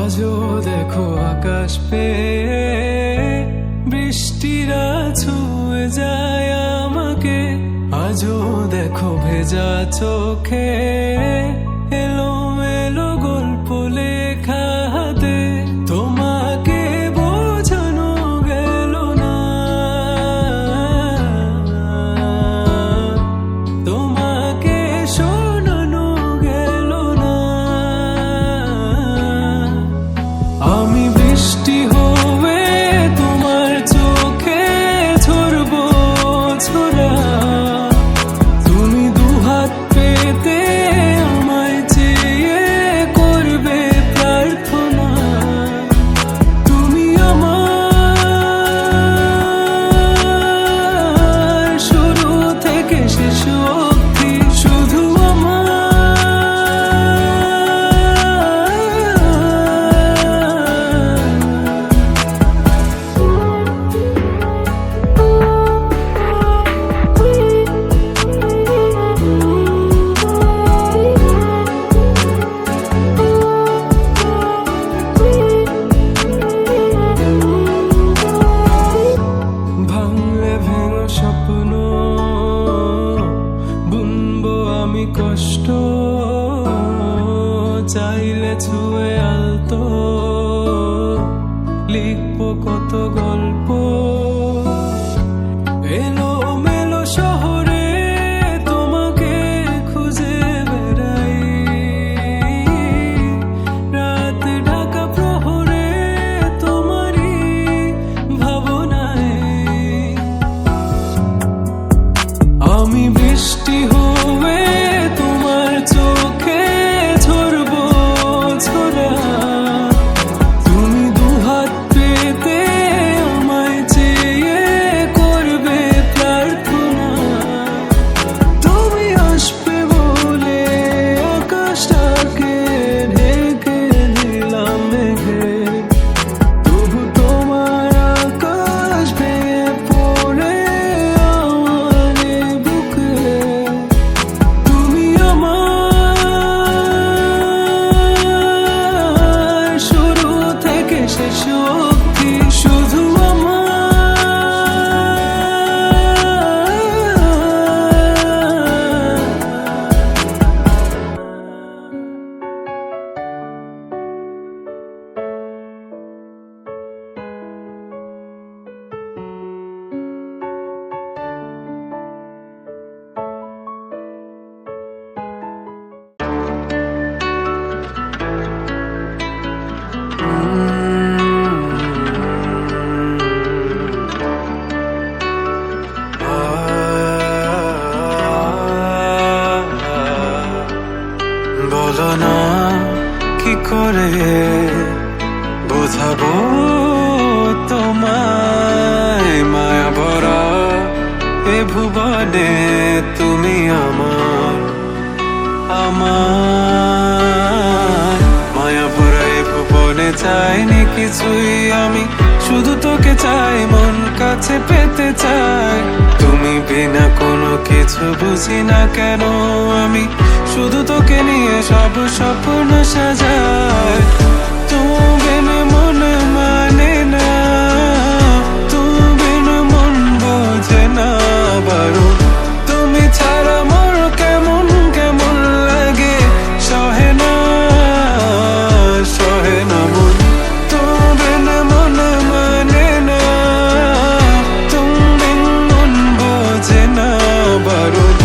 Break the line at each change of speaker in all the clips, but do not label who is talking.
আজও দেখো আকাশ পেয়ে বৃষ্টিরা ছুঁয়ে যায় আমাকে। আজও দেখো ভেজা চোখে এলো এলো গল্প লেখা হাতে। তোমাকে বোঝানো গেল না, তোমাকে শোনানো গেল না। আমি বৃষ্টি হয়ে তোমার চোখে ঝরবো ছোড়া। তুমি দুহাত পেতে আমায় চেয়ে করবে প্রার্থনা। তুমি আমার শুরু থেকে শেষ অবধি, শুধু আমার। ভাঙলে ভেঙো স্বপ্ন বুনবো আমি কষ্ট। চাইলে ছুঁয়ে আলতো লিখবো কত গল্প। এলো মেলো শহরে তোমাকে খুঁজে বেড়াই, রাত ঢাকা প্রহরে তোমারই ভাবনায়। আমি বৃষ্টি হয়ে তোমার চোখে ঝরবো ছোড়া। তুমি দুহাত পেতে আমায় চেয়ে করবে প্রার্থনা। তুমি আসবে বলে আকাশটাকে ঢেকে নিলাম মেঘে, তবু তোমার আকাশ ভেঙে পড়ে আমার বুকে। তুমি আমার শুরু থেকে শেষ অবধি, শুধু আমার। বলো না কি করে বোঝাবো তোমায়, মায়া ভরা এ ভুবনে তুমি আমার। আমার মায়া ভরা এ ভুবনে চাইনি কিছুই আমি, শুধু তোকে চাই, মন কাছে পেতে চাই। তুমি বিনা কোনো কিছু বুঝি না কেন আমি, শুধু তোকে নিয়ে সব স্বপ্ন সাজাই। তুমি বিনে মন মানে না, তুমি বিনে মন বোঝে না বারণ। তুমি ছাড়া মোর কেমন কেমন লাগে, সহে না সহে না মন। তুমি বিনে মন মানে না, তুমি বিন মন বোঝে না বারণ।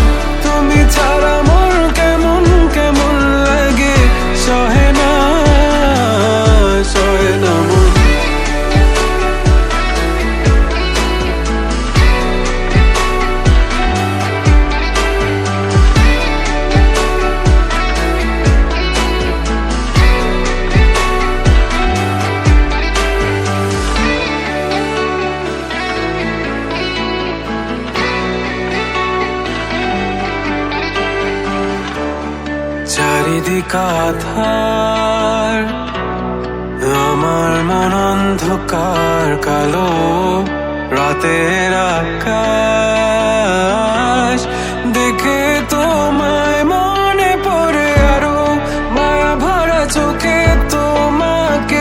তুমি ছাড়া মোর কেমন কেমন লাগে, সহে না মন। চারিদিক আধার, আমার মন অন্ধকার কালো। রাতের আকাশ দেখে তোমায় মনে পড়ে আরো, মায়া ভরা চোখে তোমাকে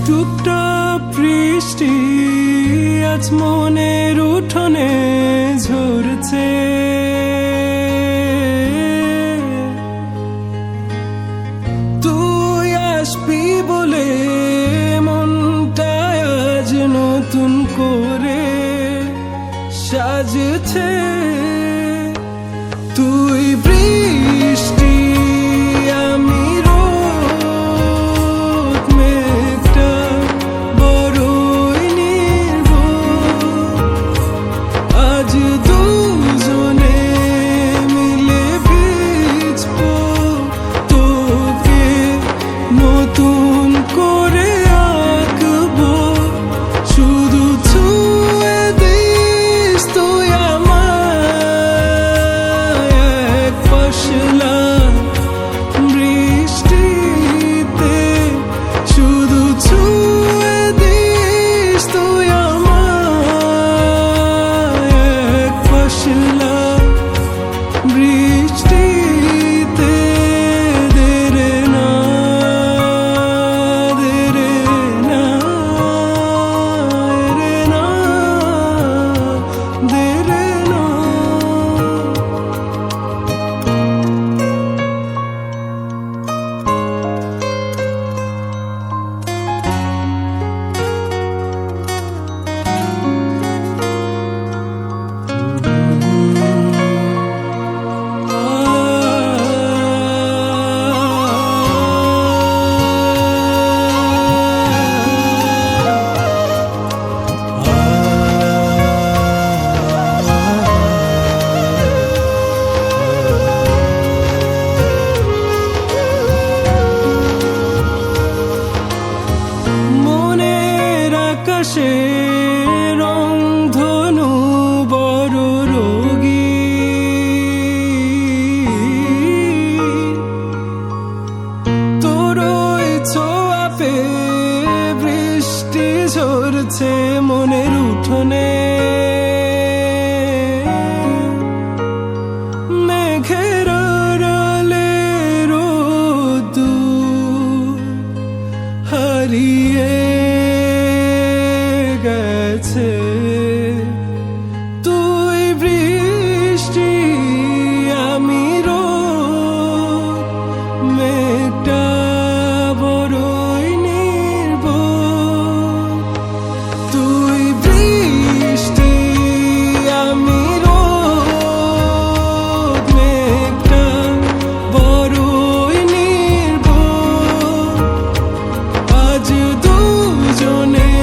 টুপটাপ বৃষ্টি আজ মনের উঠোনে ঝরছে, তুই আসবি বলে মনটা আজ নতুন করে সাজছে। তুই বৃষ্টি আমি রোদ, মেঘটা বড়ই নির্ভুল, আজ দুজনে মিলে ভিজবো, তোকে নতুন করে আঁকবো, শুধু ছুঁয়ে দিস তুই আমায় এক পশলা বৃষ্টিতে, শুধু ছুঁয়ে দিস তুই আমায় এক পশলা বৃষ্টিতে। দেরে না, দেরে না, দেরে না, দেরে না। মনের আকাশে রংধনু বড় রোগী, তোর ওই ছোঁয়া পেয়ে বৃষ্টি ঝরছে মনের উঠোনে, মেঘের আড়ালে রোদ্দুর হারিয়ে গেছে। তুই বৃষ্টি আমি রোদ, মেঘটা বড়ই নির্ভুল, তুই বৃষ্টি আমি রোদ, মেঘটা বড়ই নির্ভুল, আজ দুজনে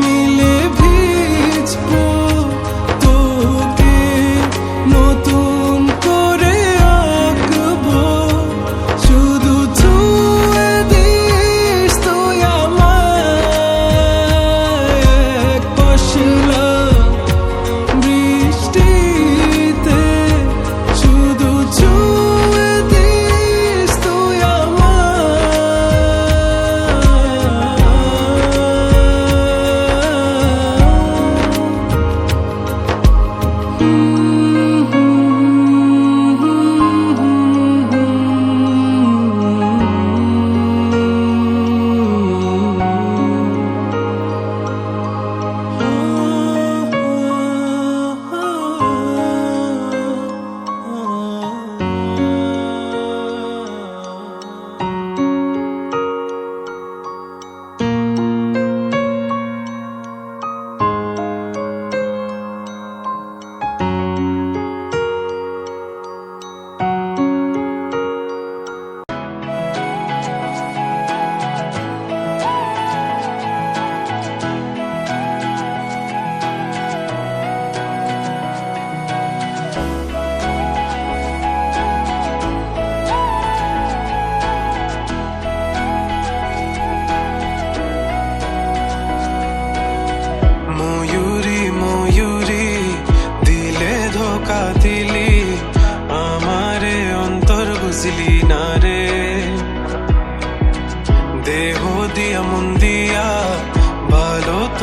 মিলে ভিজবো, তোকে নতুন করে আঁকবো, শুধু ছুঁয়ে দিস তুই আমায় এক পশলা বৃষ্টিতে, শুধু ছুঁয়ে দিস তুই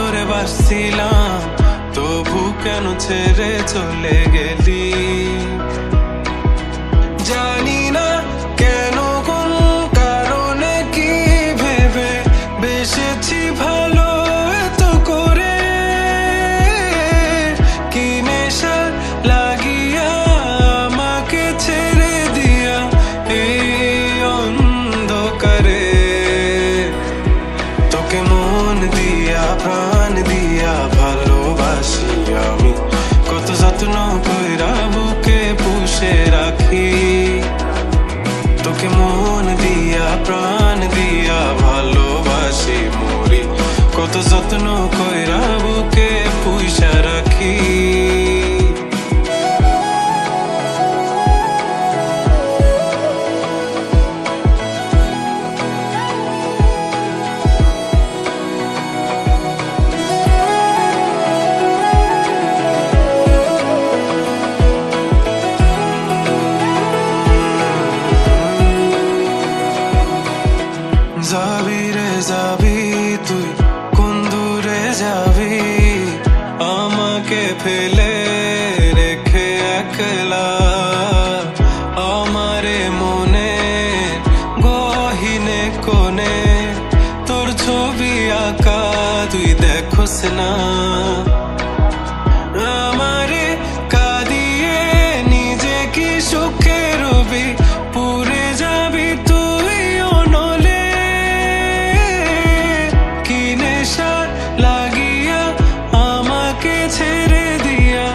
ভালোবাসছিলাম, তবু কেন ছেড়ে চলে গেলি? জানি না কেন, কোন কারণে, কি ভেবে বেসেছি যাবি রে যাবি তুই কোন দূরে যাবি আমাকে ফেলে রেখে একলা আমারে মনে গহীনে কোণে তোর ছবি আঁকা তুই দেখোস না আমারে কাঁদিয়ে নিজে কি সুখে রবি পুরে যাবি তুই অনলে কি নেশা লাগিয়া আমাকে ছেড়ে দিয়া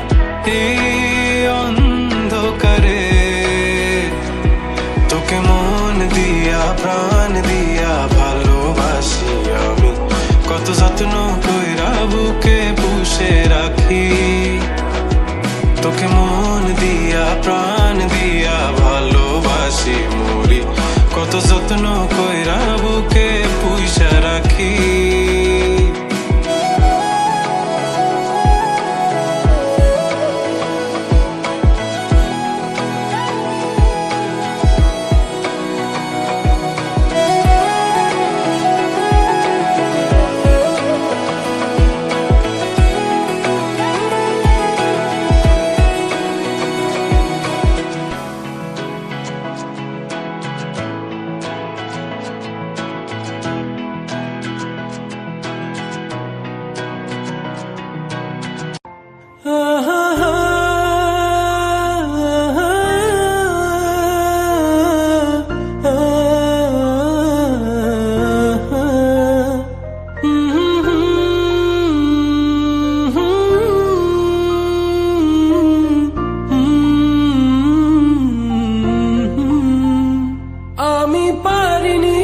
এই অন্ধকারে তোকে মন দিয়া প্রাণ দিয়া ভালোবাসি আমি কত যত্ন কইরা বুকে পুষে রাখি তোকে মন দিয়া প্রাণ দিয়া ভালোবাসি মরি কত যত্ন কইরা বুকে পুষে রাখি আমি পারিনি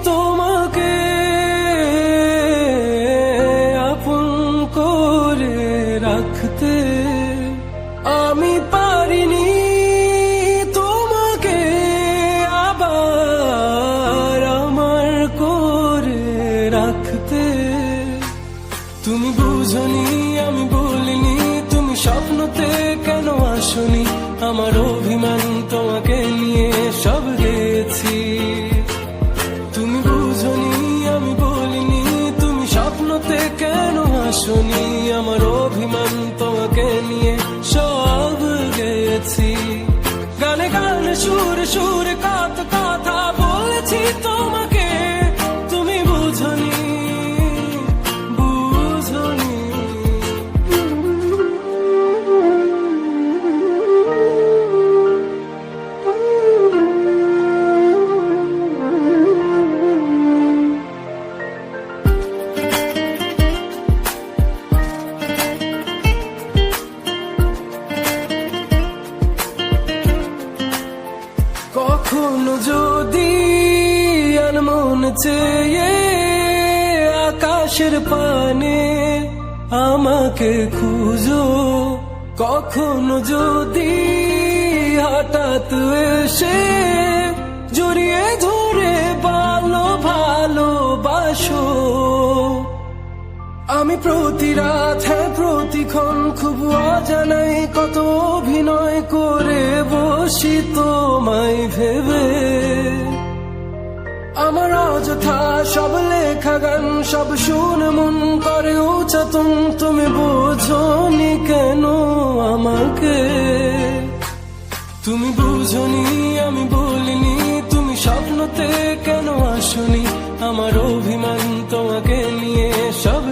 তোমাকে আপন করে রাখতে আমি পারিনি তোমাকে আবার আমার করে রাখতে তুমি বুঝনি আমি বলিনি তুমি স্বপ্নতে কেন আসনি আমার অভিমান তোমাকে নিয়ে সব গেছি তুমি বুঝনি আমি বলিনি তুমি স্বপ্নতে কেন আসনি আমার অভিমান তোমাকে নিয়ে সব গেছি গানে গানে সুরে সুরে কত কথা বলেছি তোমাকে তুমি বুঝনি বুঝনি কখনো যদি আনমন চেয়ে আকাশের পানে আমাকে খুঁজো কখনো যদি হঠাৎ এসে জড়িয়ে ধরে ভালোবাসো আমি প্রতি রাত হ্যাঁ প্রতিক্ষণ খুব অজানাই কত অভিনয় করে বসি তোমায় ভেবে আমার অযথা সব লেখা গান সব শুনে মন করে উচাতন তুমি বোঝনি কেন আমাকে তুমি বুঝনি আমি বলিনি তুমি স্বপ্নতে কেন আসনি আমার অভিমান তোমাকে নিয়ে সব